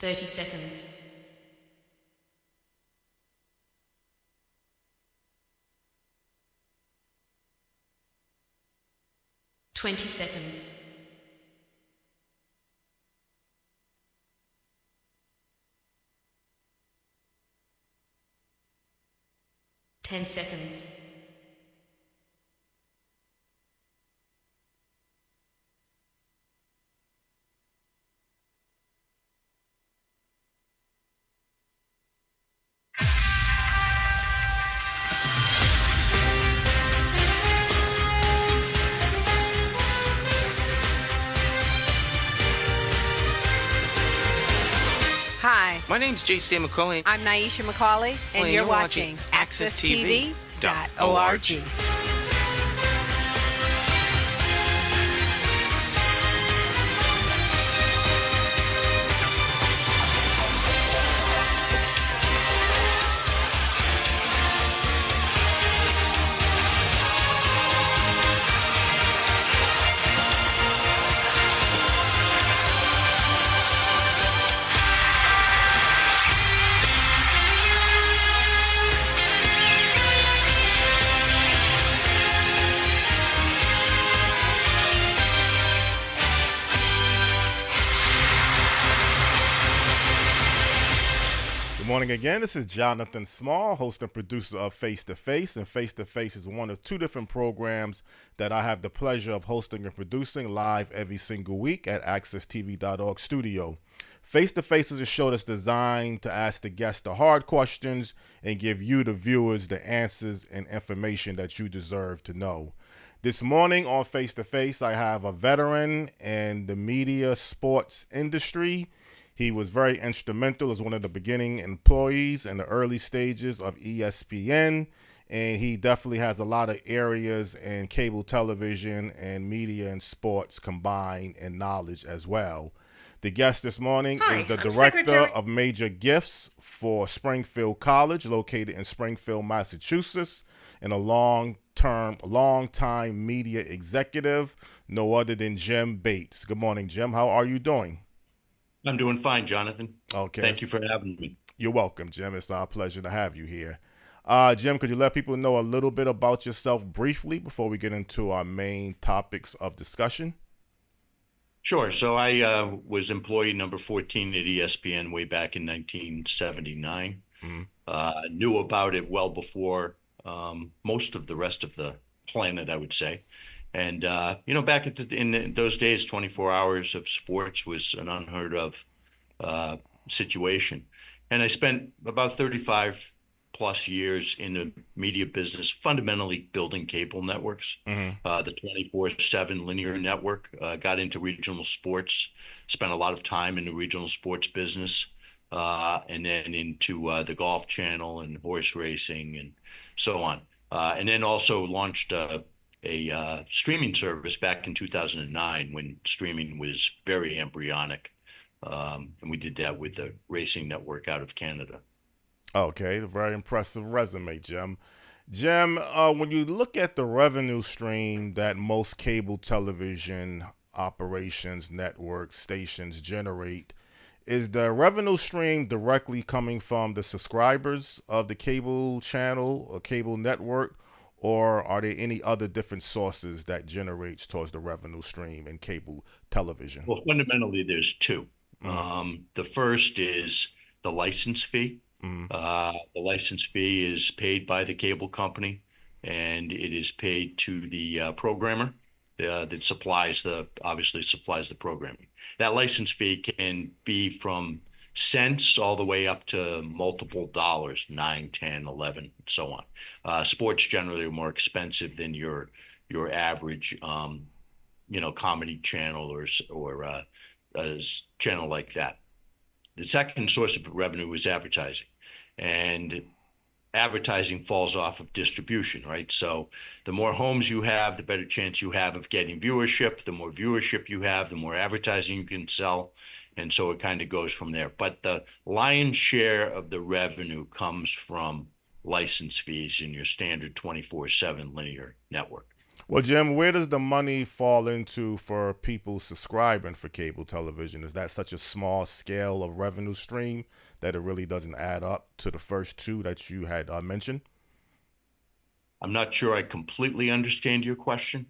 30 seconds. 20 seconds. 10 seconds. Hi, My name's J.C. McCauley. I'm Naisha McCauley, and you're watching AccessTV.org. Good morning again. This is Jonathan Small, host and producer of Face to Face. And Face to Face is one of two different programs that I have the pleasure of hosting and producing live every single week at AccessTV.org studio. Face to Face is a show that's designed to ask the guests the hard questions and give you, the viewers, the answers and information that you deserve to know. This morning on Face to Face, I have a veteran in the media sports industry. He was very instrumental as one of the beginning employees in the early stages of ESPN, and he definitely has a lot of areas in cable television and media and sports combined in knowledge as well. The guest this morning is the director of major gifts for Springfield College, located in Springfield, Massachusetts, and a long-time media executive, no other than Jim Bates. Good morning, Jim. How are you doing? I'm doing fine, Jonathan. Okay. Thank you for having me. You're welcome, Jim. It's our pleasure to have you here. Jim, could you let people know a little bit about yourself briefly before we get into our main topics of discussion? Sure. So I was employee number 14 at ESPN way back in 1979. Knew about it well before most of the rest of the planet, I would say. And, back in those days, 24 hours of sports was an unheard of situation. And I spent about 35 plus years in the media business, fundamentally building cable networks, the 24/7 linear network, got into regional sports, spent a lot of time in the regional sports business, and then into the Golf Channel and horse racing and so on. And then also launched a streaming service back in 2009 when streaming was very embryonic. And we did that with the Racing Network out of Canada. Okay, a very impressive resume, Jim. Jim, when you look at the revenue stream that most cable television operations, networks, stations generate, is the revenue stream directly coming from the subscribers of the cable channel or cable network, or are there any other different sources that generates towards the revenue stream in cable television? Well, fundamentally, there's two. The first is the license fee. The license fee is paid by the cable company, and it is paid to the programmer that obviously supplies the programming. That license fee can be from cents all the way up to multiple dollars, 9, 10, 11, and so on. Sports generally are more expensive than your average, comedy channel or a channel like that. The second source of revenue is advertising, and advertising falls off of distribution, right? So the more homes you have, the better chance you have of getting viewership. The more viewership you have, the more advertising you can sell. And so it kind of goes from there. But the lion's share of the revenue comes from license fees in your standard 24/7 linear network. Well, Jim, where does the money fall into for people subscribing for cable television? Is that such a small scale of revenue stream that it really doesn't add up to the first two that you had mentioned? I'm not sure I completely understand your question.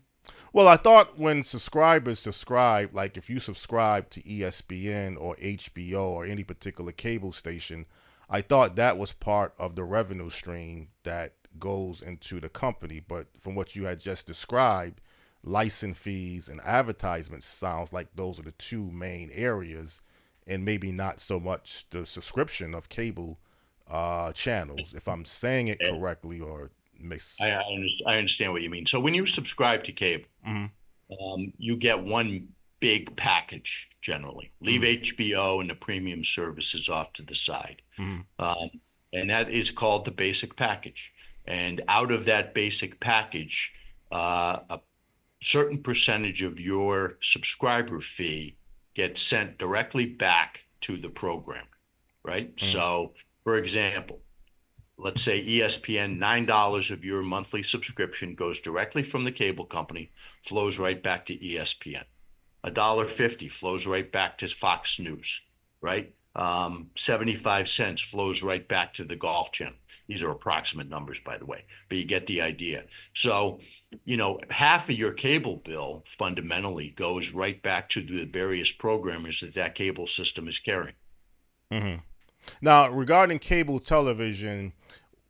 Well, I thought when subscribers subscribe, like if you subscribe to ESPN or HBO or any particular cable station, I thought that was part of the revenue stream that goes into the company. But from what you had just described, license fees and advertisements sounds like those are the two main areas, and maybe not so much the subscription of cable channels, if I'm saying it Eh, correctly or I, miss. I I understand what you mean. So when you subscribe to cable, Mm-hmm, you get one big package generally. Leave mm-hmm, HBO and the premium services off to the side. mm-hmm, Um, and that is called the basic package. And out of that basic package, a certain percentage of your subscriber fee gets sent directly back to the program, right? mm-hmm, So, for example, let's say ESPN, $9 of your monthly subscription goes directly from the cable company, flows right back to ESPN. $1.50 flows right back to Fox News, right? 75 cents flows right back to the Golf Channel. These are approximate numbers, by the way, but you get the idea. So, half of your cable bill fundamentally goes right back to the various programmers that cable system is carrying. mm-hmm. Now, regarding cable television,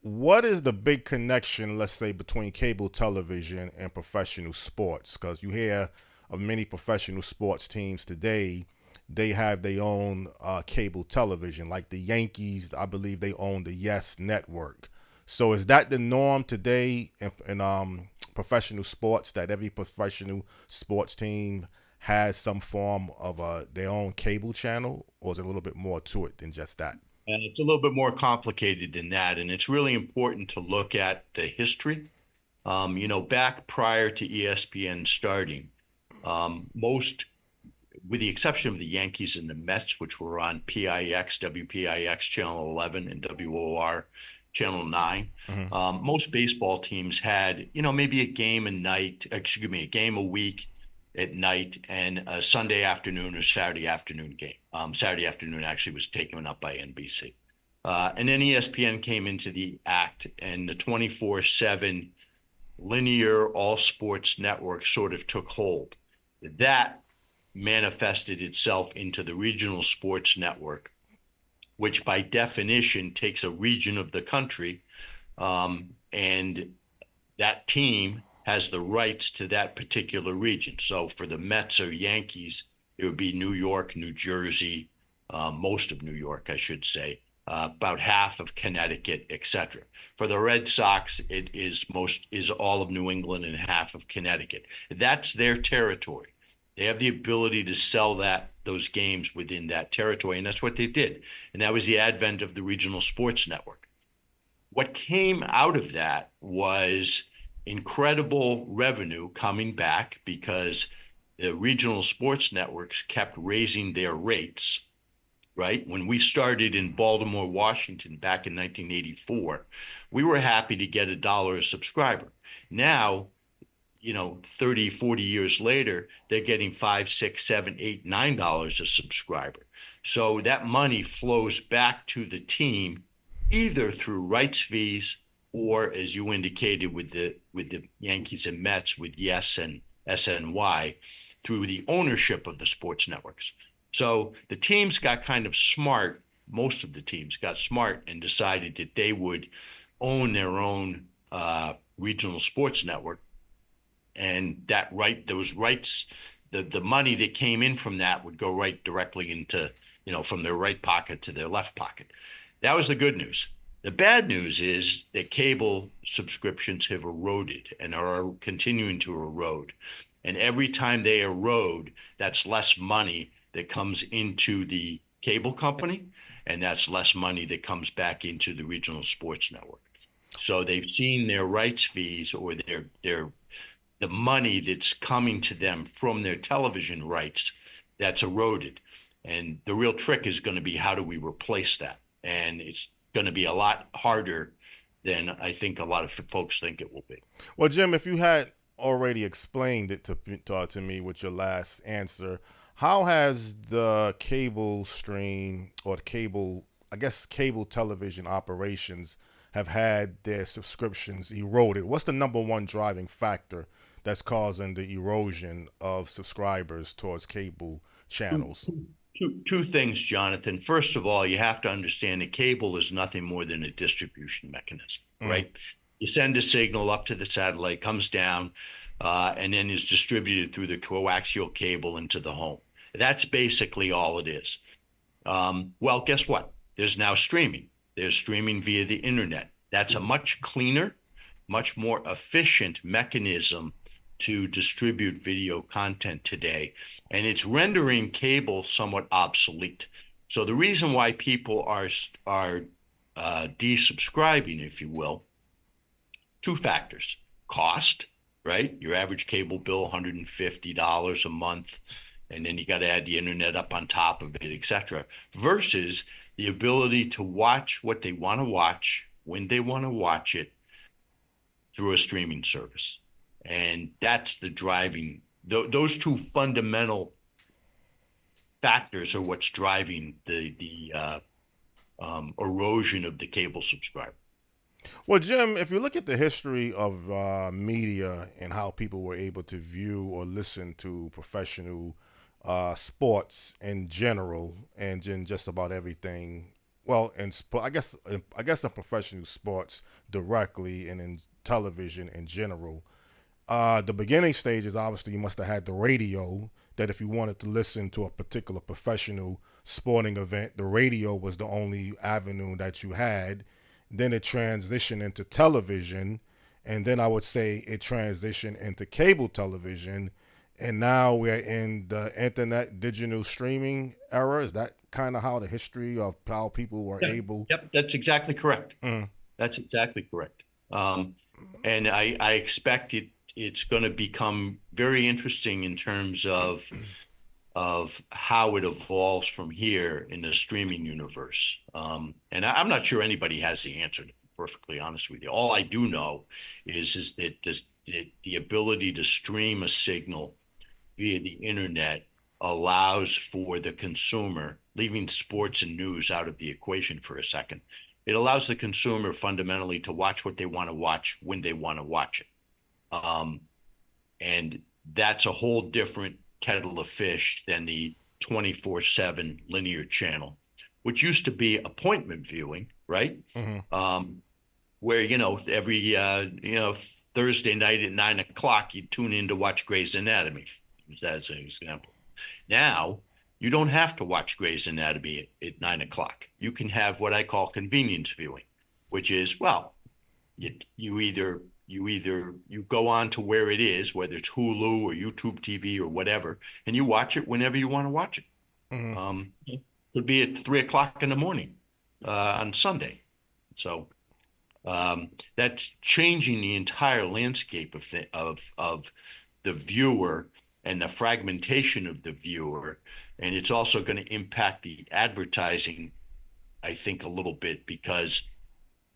what is the big connection, let's say, between cable television and professional sports? Because you hear of many professional sports teams today, they have their own cable television. Like the Yankees, I believe they own the Yes Network. So is that the norm today in professional sports, that every professional sports team has some form of their own cable channel, or is it a little bit more to it than just that? And it's a little bit more complicated than that. And it's really important to look at the history. Back prior to ESPN starting, most, with the exception of the Yankees and the Mets, which were on PIX, WPIX Channel 11 and WOR Channel 9, Mm-hmm. most baseball teams had, maybe a game a night, excuse me, a game a week at night and a Sunday afternoon or Saturday afternoon game. Saturday afternoon actually was taken up by NBC. And then ESPN came into the act, and the 24/7 linear all sports network sort of took hold. That manifested itself into the regional sports network, which by definition takes a region of the country, and that team has the rights to that particular region. So for the Mets or Yankees, it would be New York, New Jersey, most of New York, I should say, about half of Connecticut, etc. For the Red Sox, it is all of New England and half of Connecticut. That's their territory. They have the ability to sell those games within that territory, and that's what they did. And that was the advent of the regional sports network. What came out of that was incredible revenue coming back because the regional sports networks kept raising their rates, right? When we started in Baltimore, Washington back in 1984, we were happy to get $1 a subscriber. Now, 30, 40 years later, they're getting $5, $6, $7, $8, $9 a subscriber. So that money flows back to the team either through rights fees or, as you indicated with the Yankees and Mets, with Yes and SNY, through the ownership of the sports networks. So the teams got kind of smart. Most of the teams got smart and decided that they would own their own regional sports network, and those rights, the money that came in from that would go right directly into, from their right pocket to their left pocket. That was the good news. The bad news is that cable subscriptions have eroded and are continuing to erode. And every time they erode, that's less money that comes into the cable company, and that's less money that comes back into the regional sports network. So they've seen their rights fees or the money that's coming to them from their television rights that's eroded. And the real trick is going to be, how do we replace that? And it's going to be a lot harder than I think a lot of folks think it will be. Well, Jim, if you had already explained it to me with your last answer. How has the cable stream or cable, I guess, cable television operations have had their subscriptions eroded? What's the number one driving factor that's causing the erosion of subscribers towards cable channels? Two things, Jonathan. First of all, you have to understand that cable is nothing more than a distribution mechanism, right? You send a signal up to the satellite, comes down, and then is distributed through the coaxial cable into the home. That's basically all it is. Well, guess what? There's now streaming. There's streaming via the internet. That's a much cleaner, much more efficient mechanism to distribute video content today, and it's rendering cable somewhat obsolete. So the reason why people are desubscribing, if you will, two factors: cost, right? Your average cable bill, $150 a month, and then you got to add the internet up on top of it, etc., versus the ability to watch what they want to watch when they want to watch it through a streaming service. And that's the driving, those two fundamental factors are what's driving the erosion of the cable subscriber. Well, Jim, if you look at the history of media and how people were able to view or listen to professional sports in general, and in just about everything, well, I guess in professional sports directly and in television in general, the beginning stages, obviously, you must have had the radio, that if you wanted to listen to a particular professional sporting event, the radio was the only avenue that you had. Then it transitioned into television, and then I would say it transitioned into cable television, and now we're in the internet digital streaming era. Is that kind of how the history of how people were able? Yep, that's exactly correct. That's exactly correct. And I expect it's going to become very interesting in terms of how it evolves from here in the streaming universe. And I'm not sure anybody has the answer, to be perfectly honest with you. All I do know is that the ability to stream a signal via the internet allows for the consumer, leaving sports and news out of the equation for a second, it allows the consumer fundamentally to watch what they want to watch when they want to watch it. And that's a whole different kettle of fish than the 24/7 linear channel, which used to be appointment viewing, right? Where, every, Thursday night at 9 o'clock, you tune in to watch Grey's Anatomy, as an example. Now, you don't have to watch Grey's Anatomy at 9 o'clock. You can have what I call convenience viewing, which is, well, you go on to where it is, whether it's Hulu or YouTube TV or whatever, and you watch it whenever you want to watch it. It could be at 3 o'clock in the morning on Sunday. So that's changing the entire landscape of the viewer and the fragmentation of the viewer. And it's also going to impact the advertising, I think, a little bit, because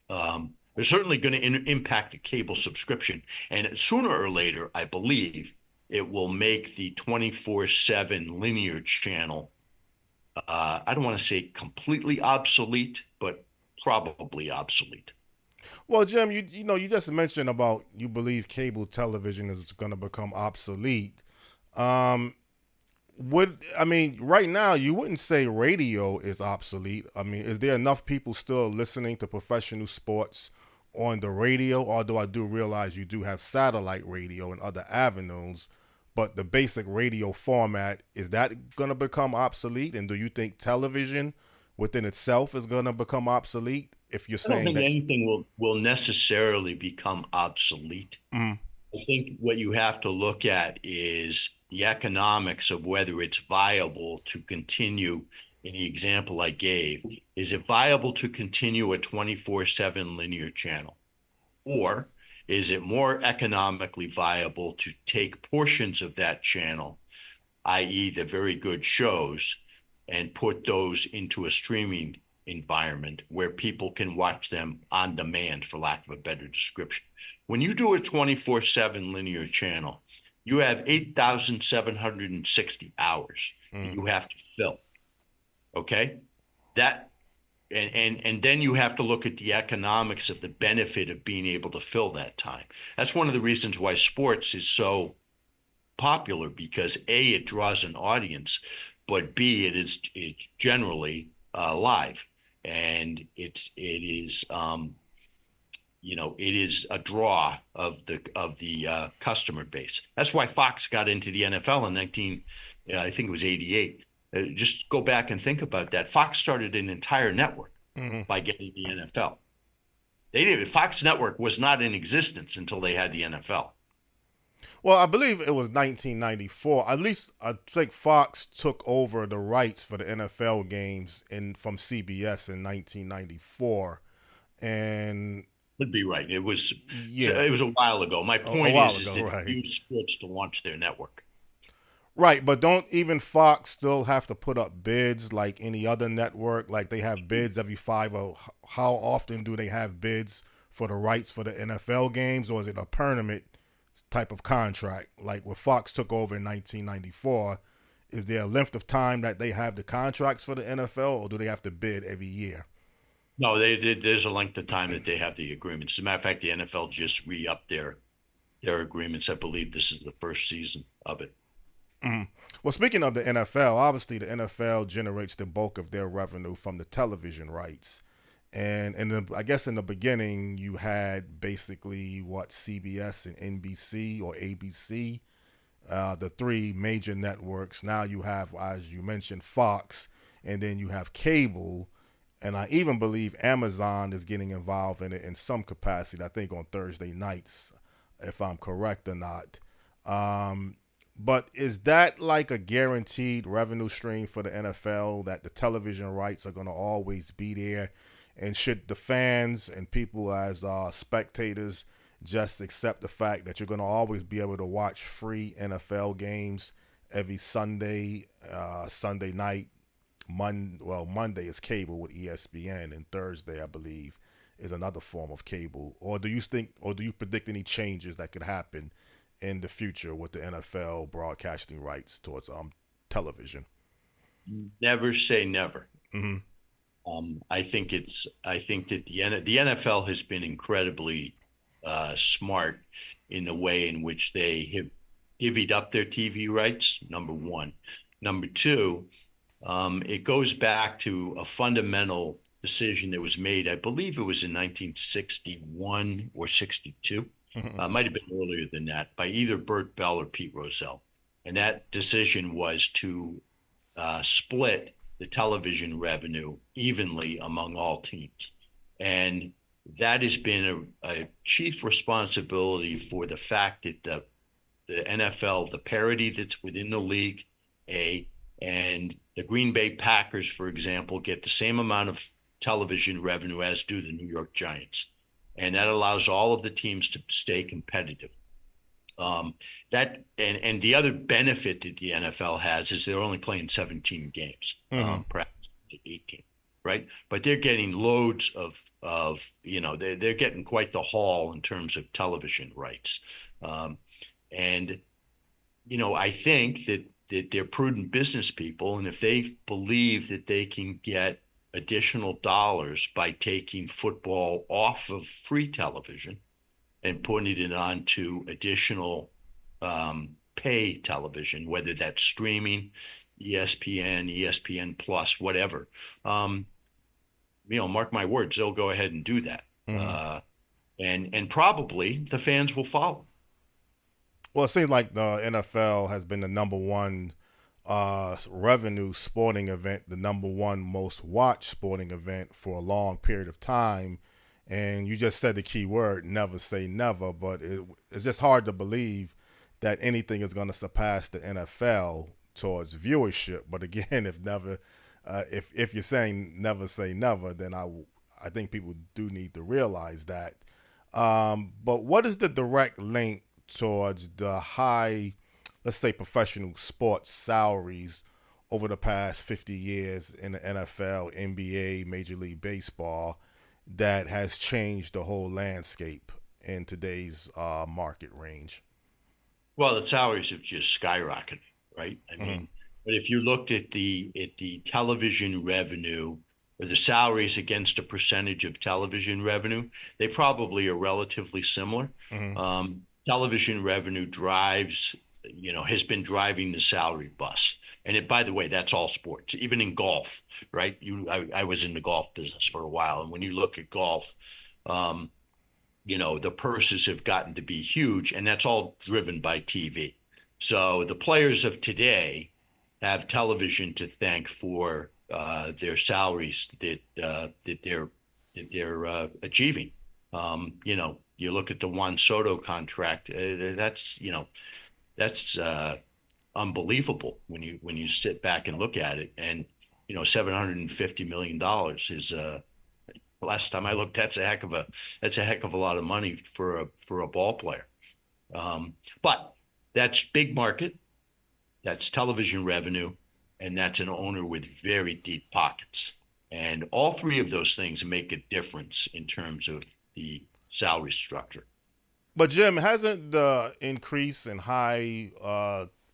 they're certainly going to impact the cable subscription. And sooner or later, I believe, it will make the 24/7 linear channel, I don't want to say completely obsolete, but probably obsolete. Well, Jim, you just mentioned about you believe cable television is going to become obsolete. Right now you wouldn't say radio is obsolete. I mean, is there enough people still listening to professional sports on the radio? Although I do realize you do have satellite radio and other avenues, but the basic radio format, is that going to become obsolete? And do you think television within itself is going to become obsolete? If you're saying I don't think anything will necessarily become obsolete. I think what you have to look at is the economics of whether it's viable to continue. In the example I gave, is it viable to continue a 24/7 linear channel? Or is it more economically viable to take portions of that channel, i.e. the very good shows, and put those into a streaming environment where people can watch them on demand, for lack of a better description. When you do a 24/7 linear channel, you have 8,760 hours that you have to fill. Okay? That and then you have to look at the economics of the benefit of being able to fill that time. That's one of the reasons why sports is so popular, because A, it draws an audience, but B, it's generally live, and it is it is a draw of the customer base. That's why Fox got into the NFL in I think it was 88. Just go back and think about that. Fox started an entire network by getting the NFL. Fox Network was not in existence until they had the NFL. Well, I believe it was 1994. At least I think Fox took over the rights for the NFL games from CBS in 1994, and Could be right. It was yeah, it was a while ago. My point is that right. they use sports to launch their network. Right, but don't even Fox still have to put up bids like any other network? Like they have bids every 5, or how often do they have bids for the rights for the NFL games, or is it a permanent type of contract? Like when Fox took over in 1994, is there a length of time that they have the contracts for the NFL, or do they have to bid every year? No, there's a length of time that they have the agreements. As a matter of fact, the NFL just re-upped their agreements. I believe this is the first season of it. Well, speaking of the NFL, obviously the NFL generates the bulk of their revenue from the television rights. And I guess in the beginning, you had basically CBS and NBC or ABC, the three major networks. Now you have, as you mentioned, Fox, and then you have cable. And I even believe Amazon is getting involved in it in some capacity, I think on Thursday nights, if I'm correct or not. But is that like a guaranteed revenue stream for the NFL, that the television rights are going to always be there? And should the fans and people as spectators just accept the fact that you're going to always be able to watch free NFL games every Sunday, Sunday night? Monday is cable with ESPN, and Thursday, I believe, is another form of cable. Or do you predict any changes that could happen in the future with the NFL broadcasting rights towards television? Never say never. Mm-hmm. I think that the NFL has been incredibly smart in the way in which they have divvied up their TV rights. Number one. Number two, it goes back to a fundamental decision that was made. I believe it was in 1961 or 62. Might have been earlier than that, by either Bert Bell or Pete Rozelle. And that decision was to split the television revenue evenly among all teams. And that has been a chief responsibility for the fact that the NFL, the parity that's within the league, and the Green Bay Packers, for example, get the same amount of television revenue as do the New York Giants. And that allows all of the teams to stay competitive. That and the other benefit that the NFL has is they're only playing 17 games, perhaps 18, right? But they're getting loads of they're getting quite the haul in terms of television rights, and I think that they're prudent business people, and if they believe that they can get additional dollars by taking football off of free television and putting it onto additional pay television, whether that's streaming, ESPN, ESPN Plus, whatever. Mark my words, they'll go ahead and do that. And probably the fans will follow. Well, it seems like the NFL has been the number one revenue sporting event, the number one most watched sporting event for a long period of time. And you just said the key word, never say never, but it's just hard to believe that anything is going to surpass the NFL towards viewership. But again, if you're saying never say never, then I think people do need to realize that. But what is the direct link towards the high, let's say, professional sports salaries over the past 50 years in the NFL, NBA, Major League Baseball that has changed the whole landscape in today's market range? Well, the salaries have just skyrocketed, right? I Mm-hmm. mean, but if you looked at the television revenue or the salaries against a percentage of television revenue, they probably are relatively similar. Mm-hmm. Television revenue drives, has been driving the salary bus. And by the way, that's all sports, even in golf, right? I was in the golf business for a while, and when you look at golf, um, the purses have gotten to be huge, and that's all driven by TV. So the players of today have television to thank for their salaries that they're achieving. You look at the Juan Soto contract. That's unbelievable when you sit back and look at it. And $750 million is last time I looked, that's a heck of a lot of money for a ball player. But that's big market, that's television revenue, and that's an owner with very deep pockets. And all three of those things make a difference in terms of the salary structure. But Jim, hasn't the increase in high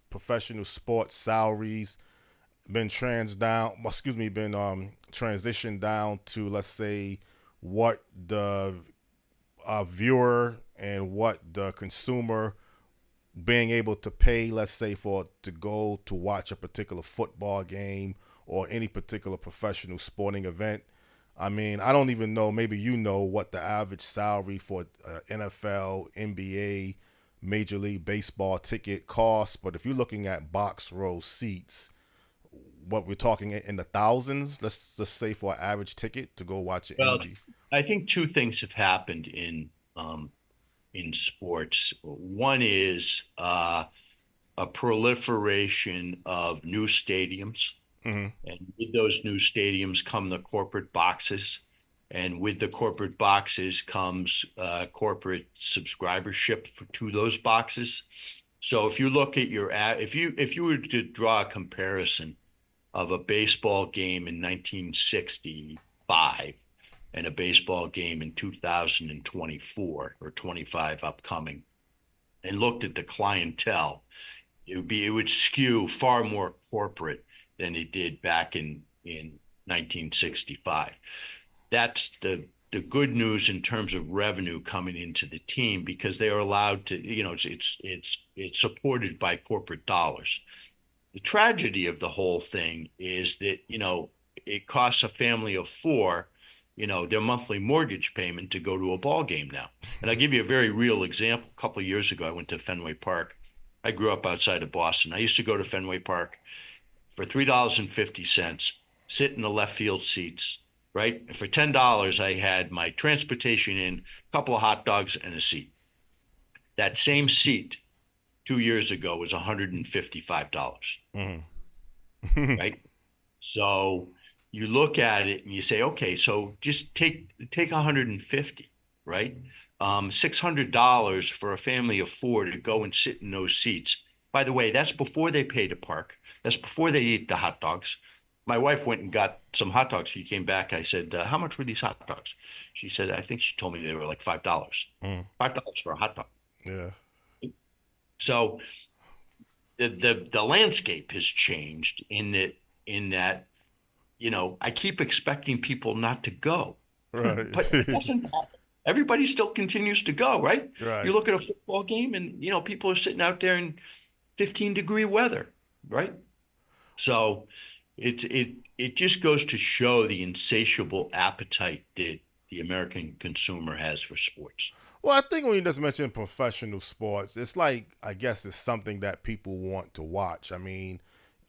professional sports salaries been transitioned down to, let's say, what the viewer and what the consumer being able to pay, let's say, for to go to watch a particular football game or any particular professional sporting event? I mean, I don't even know, maybe what the average salary for NFL, NBA, Major League Baseball ticket costs, but if you're looking at box row seats, what we're talking in the thousands, let's just say, for an average ticket to go watch an Well, NBA. I think two things have happened in sports. One is a proliferation of new stadiums. Mm-hmm. And with those new stadiums come the corporate boxes. And with the corporate boxes comes corporate subscribership to those boxes. So if you look at if you were to draw a comparison of a baseball game in 1965 and a baseball game in 2024 or 25 upcoming, and looked at the clientele, it would skew far more corporate than it did back in 1965. That's the good news in terms of revenue coming into the team, because they are allowed to, it's supported by corporate dollars. The tragedy of the whole thing is that, it costs a family of four, their monthly mortgage payment to go to a ball game now. And I'll give you a very real example. A couple of years ago, I went to Fenway Park. I grew up outside of Boston. I used to go to Fenway Park for $3.50, sit in the left field seats, right? And for $10, I had my transportation in, a couple of hot dogs, and a seat. That same seat 2 years ago was $155. Mm-hmm. Right? So you look at it and you say, okay, so just take 150, right? $600 for a family of four to go and sit in those seats. By the way, that's before they pay to park. That's before they eat the hot dogs. My wife went and got some hot dogs. She came back. I said, how much were these hot dogs? She said, I think she told me they were like $5. $5 for a hot dog. Yeah. So the landscape has changed in that, I keep expecting people not to go, Right. but it doesn't happen. Everybody still continues to go, right? Right. You look at a football game and, people are sitting out there in 15-degree weather, right? So it just goes to show the insatiable appetite that the American consumer has for sports. Well, I think when you just mention professional sports, it's like, I guess it's something that people want to watch. I mean,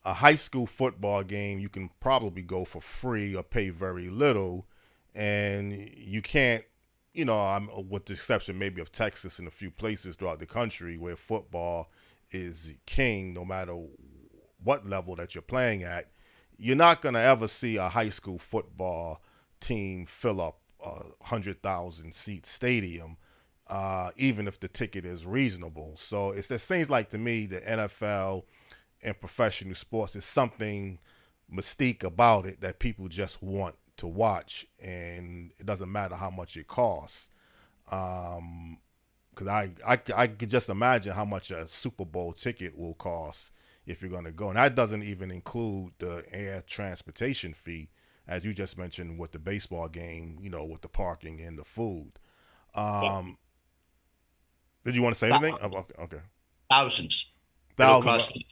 a high school football game, you can probably go for free or pay very little, and you can't, with the exception maybe of Texas and a few places throughout the country where football is king, no matter what level that you're playing at, you're not going to ever see a high school football team fill up a 100,000 seat stadium, even if the ticket is reasonable. So it seems like to me the NFL in professional sports. It's something mystique about it that people just want to watch, and it doesn't matter how much it costs. Because I could just imagine how much a Super Bowl ticket will cost if you're going to go, and that doesn't even include the air transportation fee, as you just mentioned with the baseball game. With the parking and the food. Did you want to say anything? Oh, okay. Thousands. Thousands.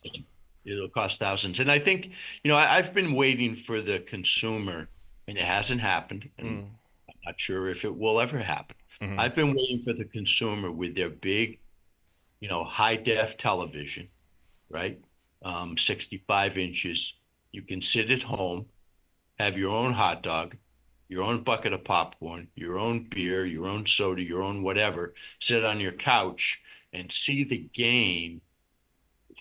It'll cost thousands. And I think, I've been waiting for the consumer, and it hasn't happened. And I'm not sure if it will ever happen. Mm-hmm. I've been waiting for the consumer with their big, high def television, right? 65 inches. You can sit at home, have your own hot dog, your own bucket of popcorn, your own beer, your own soda, your own whatever, sit on your couch and see the game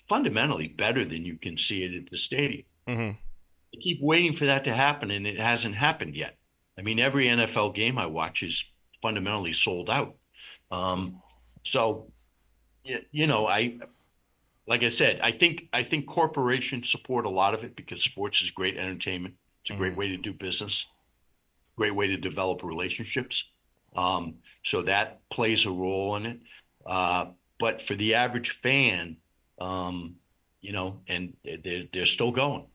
fundamentally better than you can see it at the stadium. Mm-hmm. I keep waiting for that to happen, and it hasn't happened yet. I mean, every NFL game I watch is fundamentally sold out. So, like I said, I think corporations support a lot of it because sports is great entertainment. It's a great way to do business, great way to develop relationships. So that plays a role in it. But for the average fan, and they're still going.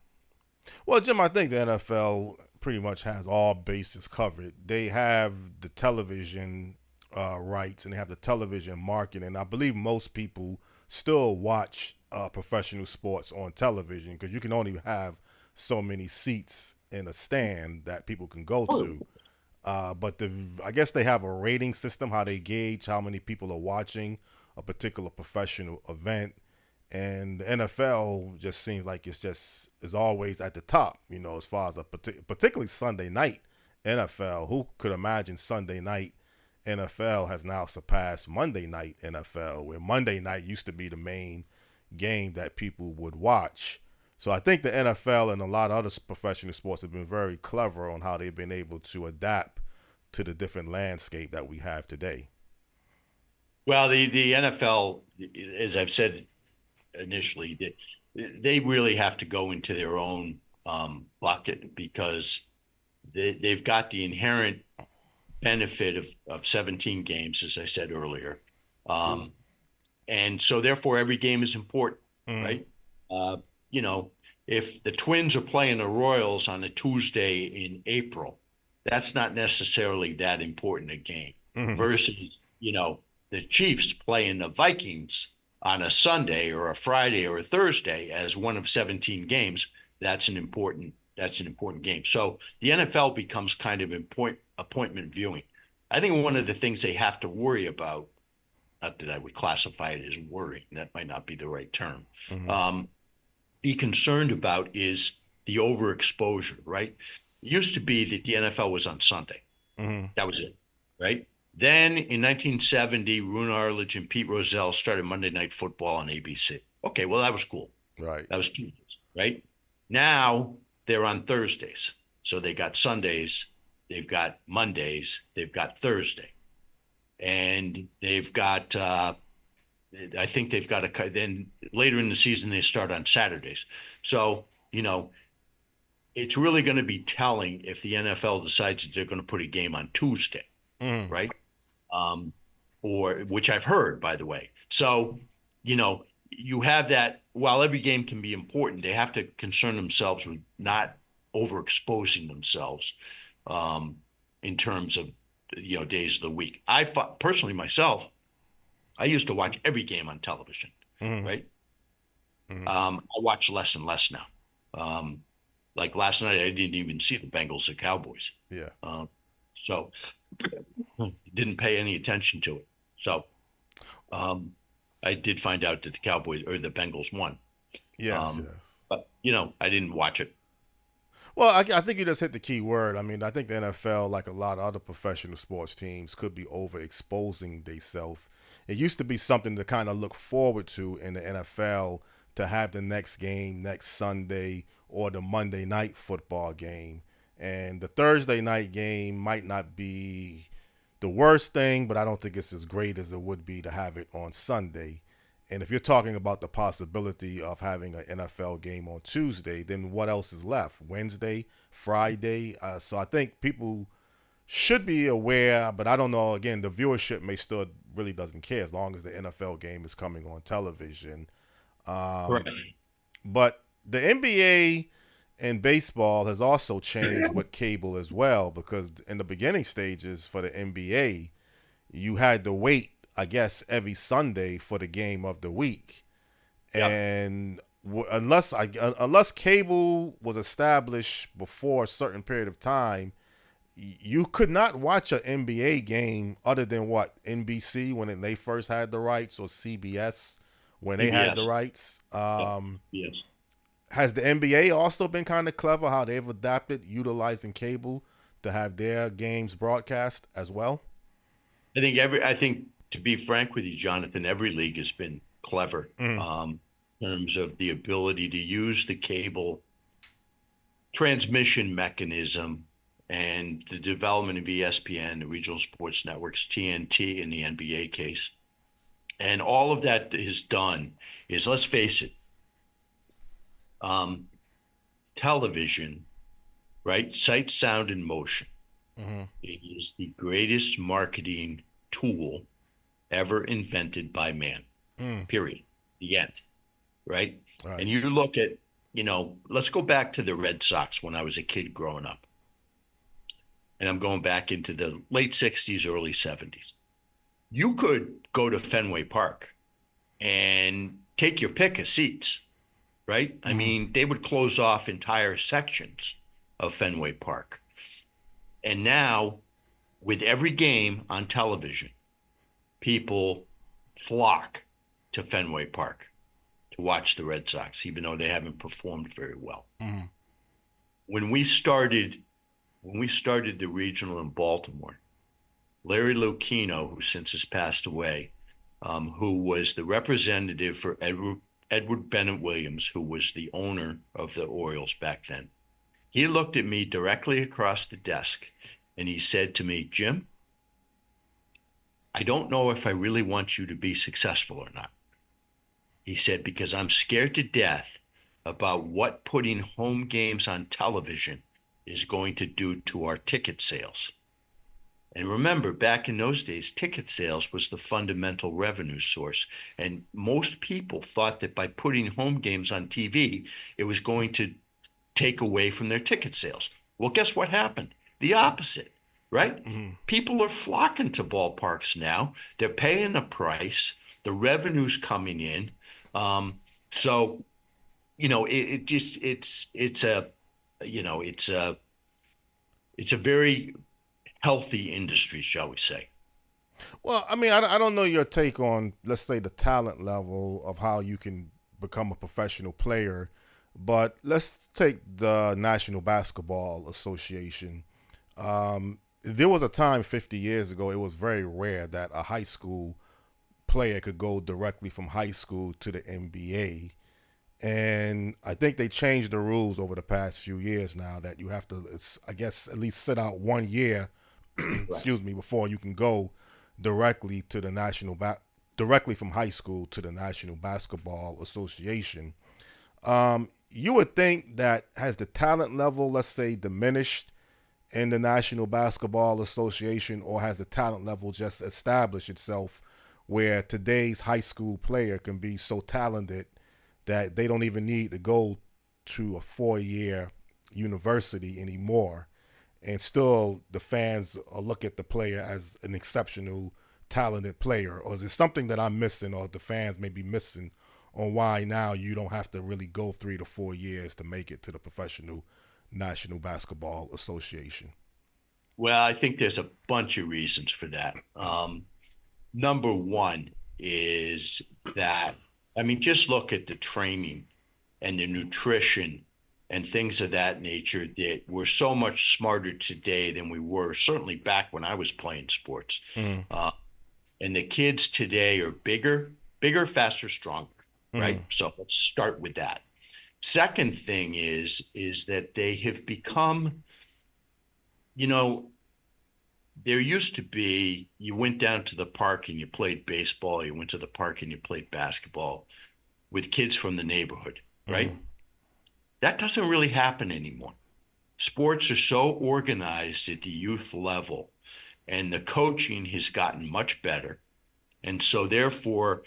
Well, Jim, I think the NFL pretty much has all bases covered. They have the television rights, and they have the television market, and I believe most people still watch professional sports on television because you can only have so many seats in a stand that people can go to. But I guess they have a rating system, how they gauge how many people are watching a particular professional event. And the NFL just seems like is always at the top, as far as particularly Sunday night NFL. Who could imagine Sunday night NFL has now surpassed Monday night NFL, where Monday night used to be the main game that people would watch. So I think the NFL and a lot of other professional sports have been very clever on how they've been able to adapt to the different landscape that we have today. Well, the NFL, as I've said initially, they really have to go into their own bucket because they've got the inherent benefit of 17 games, as I said earlier. And so therefore every game is important, right? If the Twins are playing the Royals on a Tuesday in April, that's not necessarily that important a game versus, the Chiefs playing the Vikings on a Sunday or a Friday or a Thursday as one of 17 games. That's an important game. So the NFL becomes kind of appointment viewing. I think one of the things they have to worry about, not that I would classify it as worrying, that might not be the right term, be concerned about is the overexposure, right? It used to be that the NFL was on Sunday. That was it, right? Then in 1970, Roone Arledge and Pete Rozelle started Monday Night Football on ABC. Okay, well, that was cool. Right. That was Tuesdays, right? Now they're on Thursdays. So they got Sundays, they've got Mondays, they've got Thursday. And they've got, I think they've got then later in the season, they start on Saturdays. So, it's really going to be telling if the NFL decides that they're going to put a game on Tuesday, right? Or which I've heard, by the way. So, you have that. While every game can be important, they have to concern themselves with not overexposing themselves in terms of days of the week. Personally myself, I used to watch every game on television, right? I watch less and less now. Like last night, I didn't even see the Bengals and Cowboys. Yeah. So didn't pay any attention to it. So I did find out that the Cowboys or the Bengals won. Yes. But I didn't watch it. Well, I think you just hit the key word. I mean, I think the NFL, like a lot of other professional sports teams, could be overexposing themselves. It used to be something to kind of look forward to in the NFL, to have the next game next Sunday or the Monday night football game. And the Thursday night game might not be the worst thing, but I don't think it's as great as it would be to have it on Sunday. And if you're talking about the possibility of having an NFL game on Tuesday, then what else is left? Wednesday, Friday. So I think people should be aware, but I don't know. Again, the viewership may still really doesn't care as long as the NFL game is coming on television. Right. But the NBA and baseball has also changed with cable as well, because in the beginning stages for the NBA, you had to wait, I guess, every Sunday for the game of the week. Yeah. And unless cable was established before a certain period of time, you could not watch an NBA game other than what, NBC when they first had the rights, or CBS when they had the CBS. rights. Yes. Has the NBA also been kind of clever how they've adapted utilizing cable to have their games broadcast as well? I think to be frank with you, Jonathan, every league has been clever in terms of the ability to use the cable transmission mechanism and the development of ESPN, the regional sports networks, TNT in the NBA case. And all of that is done is, let's face it, television, right? Sight, sound, and motion. It is the greatest marketing tool ever invented by man, period. The end, right? Right. And you look at, let's go back to the Red Sox when I was a kid growing up. And I'm going back into the late 60s, early 70s. You could go to Fenway Park and take your pick of seats, right? I mean, they would close off entire sections of Fenway Park. And now, with every game on television, people flock to Fenway Park to watch the Red Sox, even though they haven't performed very well. When we started the regional in Baltimore, Larry Lucchino, who since has passed away, who was the representative for Edward Bennett Williams, who was the owner of the Orioles back then, he looked at me directly across the desk and he said to me, "Jim, I don't know if I really want you to be successful or not." He said, "Because I'm scared to death about what putting home games on television is going to do to our ticket sales." And remember, back in those days, ticket sales was the fundamental revenue source. And most people thought that by putting home games on TV, it was going to take away from their ticket sales. Well, guess what happened? The opposite, right? People are flocking to ballparks now. They're paying the price. The revenue's coming in. So, it's a very healthy industry, shall we say. Well, I mean, I don't know your take on, let's say, the talent level of how you can become a professional player, but let's take the National Basketball Association. There was a time 50 years ago, it was very rare that a high school player could go directly from high school to the NBA. And I think they changed the rules over the past few years now that you have to, I guess, at least sit out 1 year, excuse me, before you can go directly to the directly from high school to the National Basketball Association. You would think that has the talent level, let's say, diminished in the National Basketball Association, or has the talent level just established itself where today's high school player can be so talented that they don't even need to go to a 4-year university anymore, and still the fans look at the player as an exceptional, talented player? Or is it something that I'm missing, or the fans may be missing, on why now you don't have to really go 3 to 4 years to make it to the professional National Basketball Association? Well, I think there's a bunch of reasons for that. Number one is that, I mean, just look at the training and the nutrition and things of that nature, that we're so much smarter today than we were certainly back when I was playing sports. And the kids today are bigger, faster, stronger, right? So let's start with that. Second thing is that they have become, there used to be, you went down to the park and you played baseball, you went to the park and you played basketball with kids from the neighborhood, right? That doesn't really happen anymore. Sports are so organized at the youth level, and the coaching has gotten much better. And so, therefore,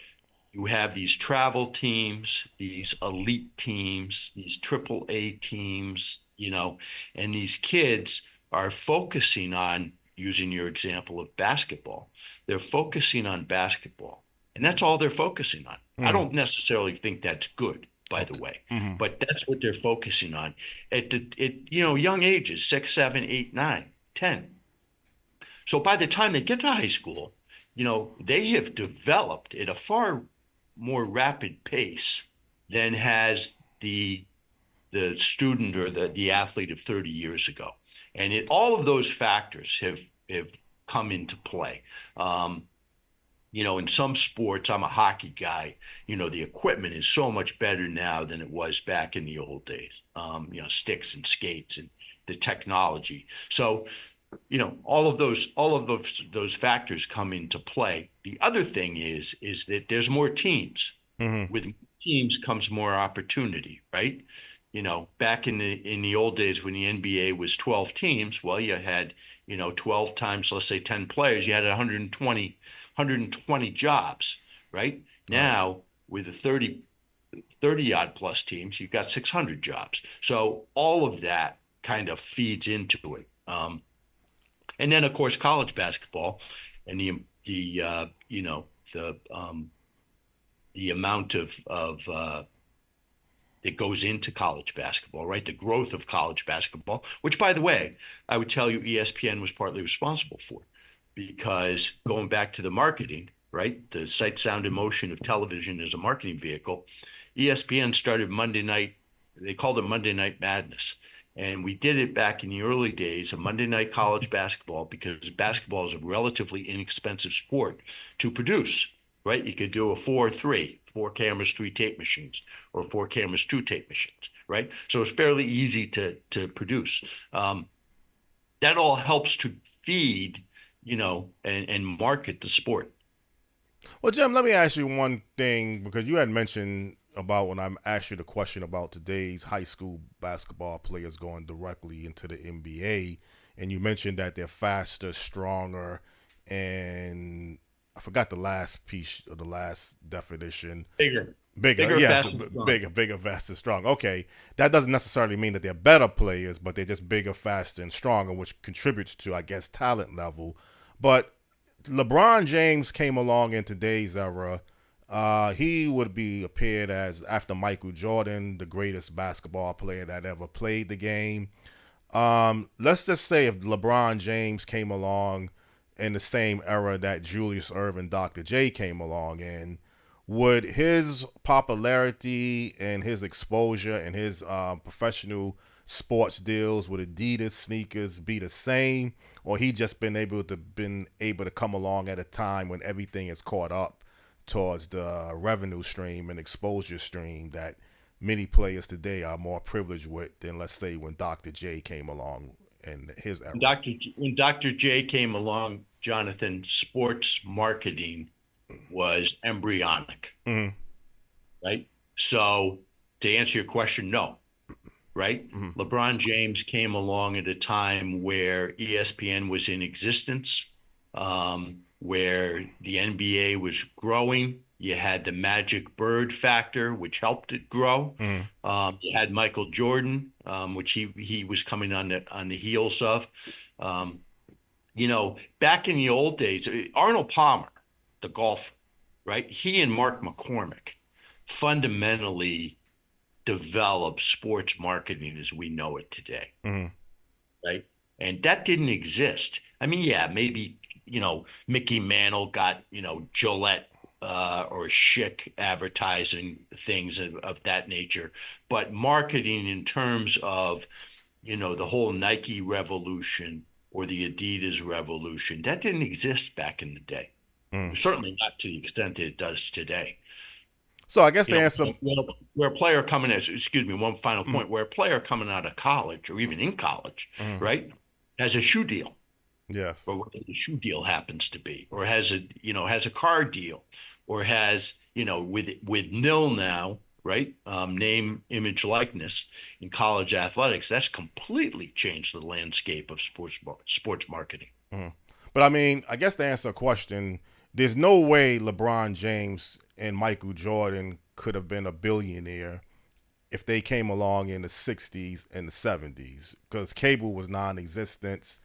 you have these travel teams, these elite teams, these triple A teams, and these kids are focusing on, using your example of basketball, they're focusing on basketball. And that's all they're focusing on. I don't necessarily think that's good, by the way, but that's what they're focusing on at young ages, 6, 7, 8, 9, 10. So by the time they get to high school, they have developed at a far more rapid pace than has the student or the athlete of 30 years ago. And all of those factors have come into play. In some sports, I'm a hockey guy, the equipment is so much better now than it was back in the old days. Sticks and skates and the technology. So, all of those factors come into play. The other thing is that there's more teams. With teams comes more opportunity, right? Back in the old days when the NBA was 12 teams, well, you had 12 times, let's say 10 players, you had 120 jobs, right? Now with the 30 odd plus teams, you've got 600 jobs. So all of that kind of feeds into it. And then, of course, college basketball and the amount of that goes into college basketball, right? The growth of college basketball, which, by the way, I would tell you ESPN was partly responsible for, because going back to the marketing, right? The sight, sound, and motion of television as a marketing vehicle, ESPN started Monday night. They called it Monday Night Madness. And we did it back in the early days of Monday night college basketball, because basketball is a relatively inexpensive sport to produce, right? You could do a 4-3, 4 cameras, 3 tape machines, or 4 cameras, 2 tape machines, right? So it's fairly easy to produce. That all helps to feed, and market the sport. Well, Jim, let me ask you one thing, because you had mentioned about, when I asked you the question about today's high school basketball players going directly into the NBA, and you mentioned that they're faster, stronger, and I forgot the last piece of the last definition. Bigger, Yes, faster, bigger, faster, strong. Okay, that doesn't necessarily mean that they're better players, but they're just bigger, faster, and stronger, which contributes to, I guess, talent level. But LeBron James came along in today's era. He would be appeared as, after Michael Jordan, the greatest basketball player that ever played the game. Let's just say if LeBron James came along in the same era that Julius Erving, Dr. J came along in, would his popularity and his exposure and his professional sports deals with Adidas sneakers be the same, or he just been able to come along at a time when everything is caught up towards the revenue stream and exposure stream that many players today are more privileged with than, let's say, when Dr. J came along in his era? When Dr. J came along, Jonathan, sports marketing was embryonic, right? So to answer your question, no, right? LeBron James came along at a time where ESPN was in existence, where the NBA was growing. You had the Magic Bird factor, which helped it grow. You had Michael Jordan, which he was coming on the heels of. Back in the old days, Arnold Palmer, the golfer, right? He and Mark McCormick fundamentally developed sports marketing as we know it today, right? And that didn't exist. I mean, yeah, maybe, Mickey Mantle got, Gillette or Schick advertising things of that nature. But marketing in terms of, the whole Nike revolution or the Adidas revolution, that didn't exist back in the day. Certainly not to the extent that it does today. So I guess the answer, where a player coming as, excuse me, one final point, where a player coming out of college or even in college, right, has a shoe deal. Yes. or whatever the shoe deal happens to be, or has a car deal, or has, with nil now, right? Name, image, likeness in college athletics. That's completely changed the landscape of sports marketing. Mhm. But I mean, I guess to answer a question, there's no way LeBron James and Michael Jordan could have been a billionaire if they came along in the 60s and the 70s, because cable was non-existent,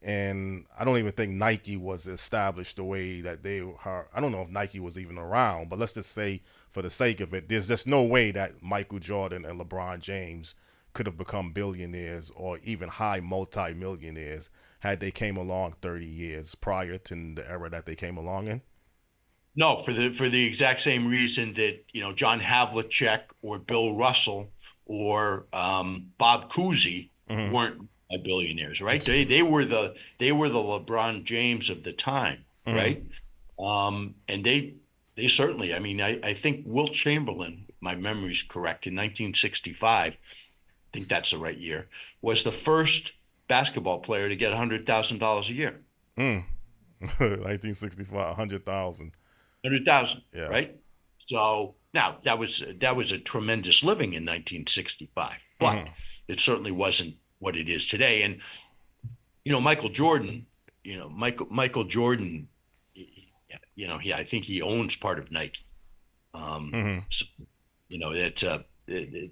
and I don't even think Nike was established the way that they are. I don't know if Nike was even around, but let's just say for the sake of it, there's just no way that Michael Jordan and LeBron James could have become billionaires or even high multi-millionaires had they came along 30 years prior to the era that they came along in. No, for the exact same reason that John Havlicek or Bill Russell or Bob Cousy Mm-hmm. weren't billionaires, right? They were the LeBron James of the time, Mm-hmm. right? And they certainly. I mean, I think Wilt Chamberlain, if my memory's correct, in 1965, I think that's the right year, was the first basketball player to get $100,000 a year. Mm. 1965, 100,000. 100,000, Yeah. right? So now that was a tremendous living in 1965, but Mm-hmm. it certainly wasn't what it is today. And Michael Jordan, Michael Jordan, I think he owns part of Nike. Mm-hmm. So,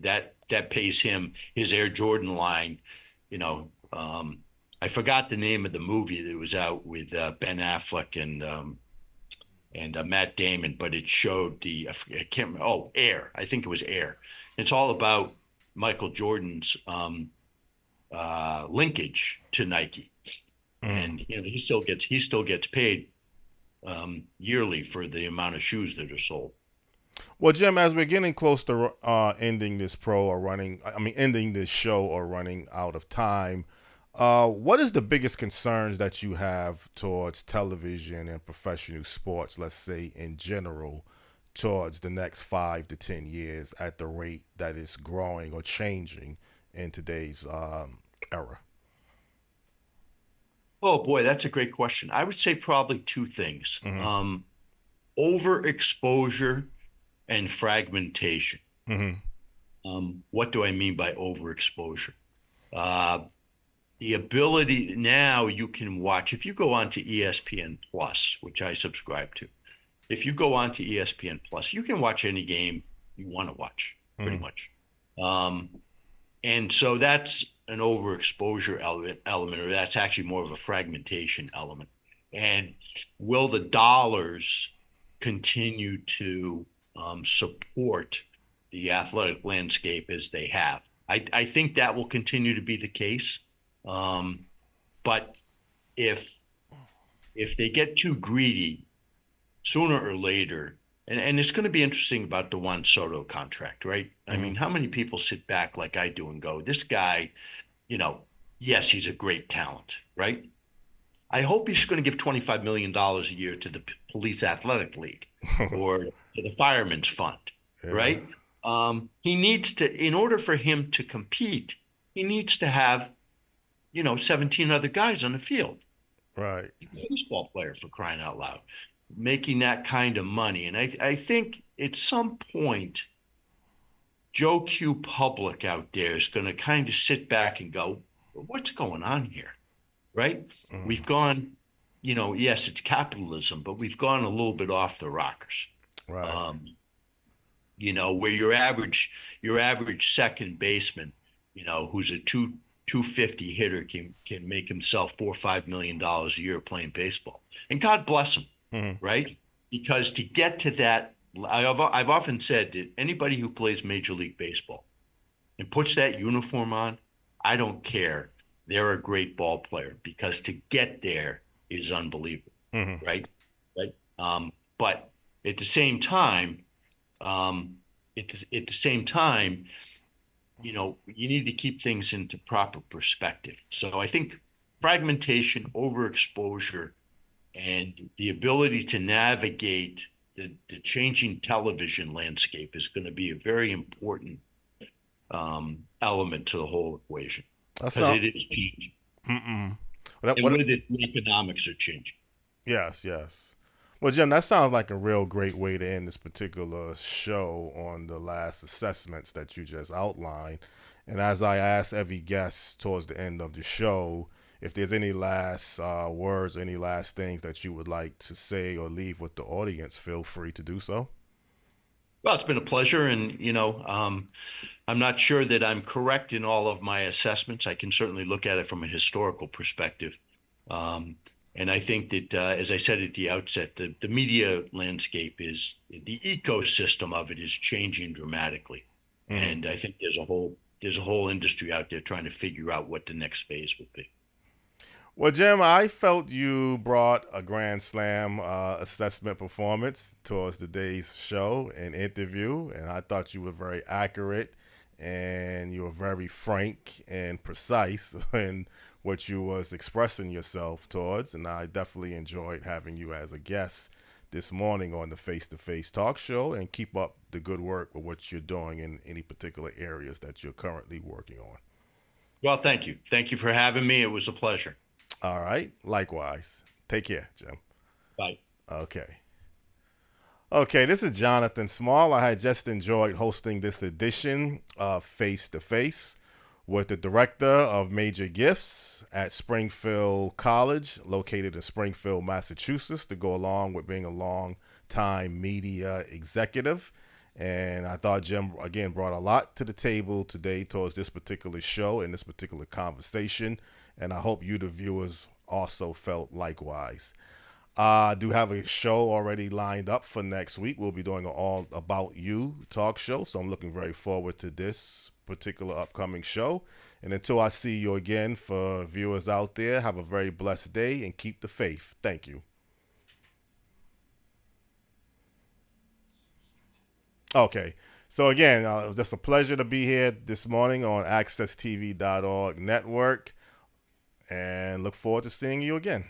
that's that pays him his Air Jordan line. You know, I forgot the name of the movie that was out with Ben Affleck and Matt Damon, but it showed I can't remember, Air. I think it was Air. It's all about Michael Jordan's linkage to Nike, Mm-hmm. and he still gets paid yearly for the amount of shoes that are sold. Well, Jim, as we're getting close to ending this ending this show or running out of time, what is the biggest concerns that you have towards television and professional sports, let's say in general, towards the next 5 to 10 years at the rate that it's growing or changing in today's era? Oh boy, that's a great question. I would say probably two things: Mm-hmm. overexposure and fragmentation. Mm-hmm. What do I mean by overexposure? Uh, the ability now you can watch, if you go on to ESPN Plus, which I subscribe to. If you go on to ESPN Plus, you can watch any game you want to watch, pretty Mm-hmm. much. Um, and so that's an overexposure element, or that's actually more of a fragmentation element. And will the dollars continue to support the athletic landscape as they have? I think that will continue to be the case. Um, but if they get too greedy, sooner or later, and it's going to be interesting about the Juan Soto contract, right? I Mm-hmm. mean, how many people sit back like I do and go, this guy, you know, yes, he's a great talent, right? I hope he's going to give $25 million a year to the Police Athletic League or to the Fireman's Fund, Yeah. right? He needs to, in order for him to compete, he needs to have, 17 other guys on the field. Right. He's a baseball player, for crying out loud, making that kind of money. And I think at some point, Joe Q Public out there is going to kind of sit back and go, what's going on here? Right? Mm-hmm. We've gone, yes, it's capitalism, but we've gone a little bit off the rockers. Right. Um, where your average second baseman, who's a 250 hitter can make himself $4 or $5 million a year playing baseball. And God bless him, Mm-hmm. right? Because to get to that, I've often said that anybody who plays Major League Baseball and puts that uniform on, I don't care. They're a great ball player because to get there is unbelievable, Mm-hmm. right? Right. But at the same time, um, at the same time, you need to keep things into proper perspective. So I think fragmentation, overexposure, and the ability to navigate the changing television landscape is going to be a very important element to the whole equation That because sound, it is changing. mm-mm. And with it, the economics are changing. Yes, yes. Well, Jim, that sounds like a real great way to end this particular show on the last assessments that you just outlined. And as I ask every guest towards the end of the show, if there's any last words, any last things that you would like to say or leave with the audience, feel free to do so. Well, it's been a pleasure, and I'm not sure that I'm correct in all of my assessments. I can certainly look at it from a historical perspective. And I think that, as I said at the outset, the media landscape the ecosystem of it is changing dramatically. Mm-hmm. And I think there's a whole industry out there trying to figure out what the next phase would be. Well, Jim, I felt you brought a Grand Slam assessment performance towards today's show and interview, and I thought you were very accurate and you were very frank and precise in what you was expressing yourself towards, and I definitely enjoyed having you as a guest this morning on the Face to Face Talk Show, and keep up the good work with what you're doing in any particular areas that you're currently working on. Well, thank you. Thank you for having me. It was a pleasure. All right. Likewise. Take care, Jim. Bye. Okay. Okay, this is Jonathan Small. I had just enjoyed hosting this edition of Face to Face with the director of major gifts at Springfield College, located in Springfield, Massachusetts, to go along with being a long-time media executive. And I thought Jim, again, brought a lot to the table today towards this particular show and this particular conversation. And I hope you, the viewers, also felt likewise. I do have a show already lined up for next week. We'll be doing an All About You talk show. So I'm looking very forward to this particular upcoming show. And until I see you again, for viewers out there, have a very blessed day and keep the faith. Thank you. Okay. So again, it was just a pleasure to be here this morning on accesstv.org network, and look forward to seeing you again.